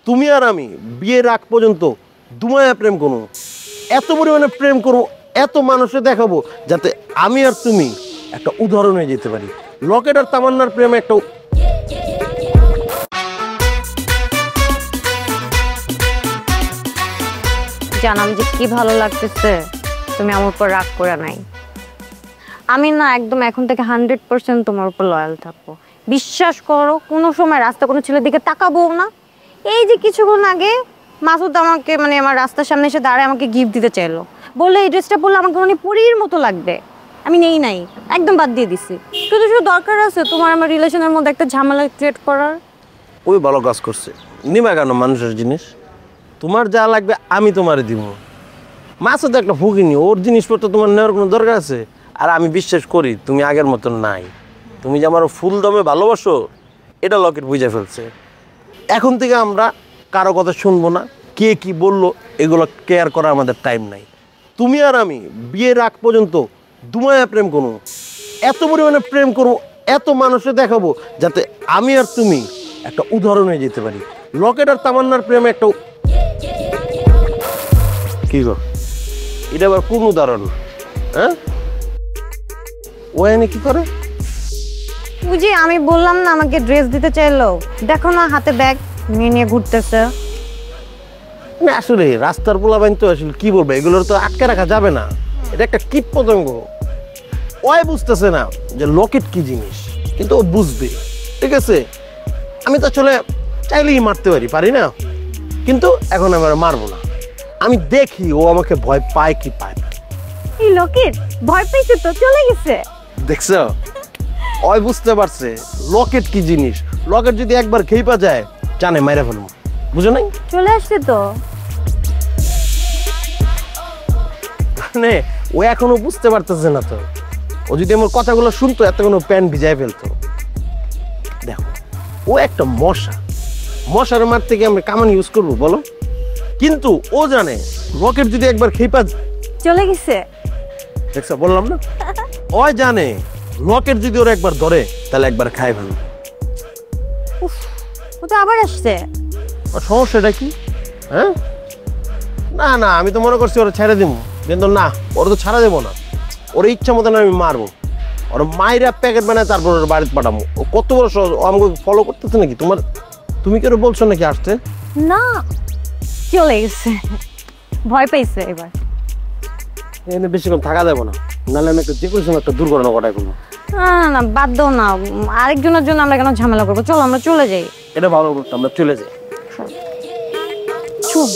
তুমি আর আমি বিয়ের আগ পর্যন্ত দুমায়া প্রেম করবো, এত পরিমাণে প্রেম করবো, এত মানুষে দেখাবো যাতে আমি আর তুমি একটা উদাহরণ হয়ে যেতে পারি। লকেট আর তামান্নার প্রেমে একটা জানাম যে কি ভালো লাগতেছে, তুমি আমার উপর রাগ করে নাই। আমি না একদম এখন থেকে 100% তোমার উপর লয়াল থাকবো। বিশ্বাস করো, কোনো সময় রাস্তা কোনো ছেলের দিকে তাকাবো না। এই যে কিছুক্ষণ আগে মাসুদ আমাকে মানে আমার রাস্তার সামনে এসে দাঁড়ায় আমাকে গিফট দিতে চাইলো, বললে এই ড্রেসটা পরলে আমাকে মানে পরীর মতো লাগবে। আমি নেই নাই, একদম বাদ দিয়ে দিছি। শুধু শুধু দরকার আছে তোমার আমার রিলেশনের মধ্যে একটা ঝামেলা ক্রিয়েট করার? ওই ভালো কাজ করছে, নিবা কেন মানুষের জিনিস? তোমার যা লাগবে আমি তোমারে দিব। মাসুদ একটা ভুগিনি, ওর জিনিসপত্র তোমার নেওয়ার কোনো দরকার আছে? আর আমি বিশ্বাস করি তুমি আগের মতন নাই। তুমি যে আমার ফুল দমে ভালোবাসো এটা লকেট বুঝে ফেলছে। এখন থেকে আমরা কারো কথা শুনবো না, কে কি বললো এগুলো কেয়ার করা আমাদের টাইম নাই। তুমি আর আমি বিয়ের আগ পর্যন্ত দুমায়া প্রেম করবো, এত পরিমাণে প্রেম করবো, এত মানুষে দেখাবো যাতে আমি আর তুমি একটা উদাহরণ হয়ে যেতে পারি। লকেট আর তামান্নার প্রেমে একটা কি গো, এটা আবার কোন উদাহরণ? হ্যাঁ, ও এনে কি করে? বুঝি আমি বললাম না আমাকে ড্রেস দিতে চাইলো, দেখো না হাতে ব্যাগ নিয়ে নিয়ে ঘুরতেছে। না আসলে রাস্তার পোলাপাইন তো আসলে কি বলবো, এগুলোর তো আটকে রাখা যাবে না। এটা একটা কীট পতঙ্গ। ওই বুঝতেছে না যে লকেট কি জিনিস, কিন্তু ও বুঝবে। ঠিক আছে, আমি তো আসলে চাইলেই মারতে পারি না, কিন্তু এখন আমি আর মারবো না। আমি দেখি ও আমাকে ভয় পায় কি পায় না। এই লকেট ভয় পেয়েছে তো চলে গেছে। দেখছো, ওই বুঝতে পারছে লকেট কি জিনিস। লকেট যদি একবার খেপা যায় জানে মাইরা ফেলবো, বুঝো নাই? চলে আসছে তো। মানে ও এখনো বুঝতে পারতেছে না তো। ও যদি আমার কথাগুলো শুনতো এতক্ষণ প্যান্ট ভিজায় ফেলতো। দেখো, ও একটা মশা, মশার মার থেকে আমরা কামান ইউজ করবো বলো? কিন্তু ও জানে রকেট যদি একবার খেপা চলে গেছে। দেখছো, বললাম না? ও জানে রকেট যদি ওর একবার ধরে তাহলে একবার খায় ফেলবে। ও তো আবার আসছে। সমস্যাটা কি? হ্যাঁ, না না, আমি তো মনে করছি ওরা ছেড়ে দিব, কিন্তু না, ওরা তো ছাড়া দেবো না। ওর ইচ্ছা মতন আমি মারবো। ওর মায়েরা প্যাকেট বানায় তারপর ওর বাড়িতে পাঠাবো। ও কত বড় সহজ, ও আমাকে ফলো করতেছে নাকি? তুমি কেন বলছো নাকি আসতে? না, চলে গেছে, ভয় পাইছে এবার। এখানে বেশিক্ষণ থাকা যাবো না, নাহলে আমি একটা যে কোনো সময় একটা দুর্ঘটনা ঘটাই ফেলবো। না না না, বাদ দাও না, আরেকজনের জন্য আমরা কেন ঝামেলা করবো? চলো আমরা চলে যাই। এটা ভালো করতো, আমরা চলে যাই। চল।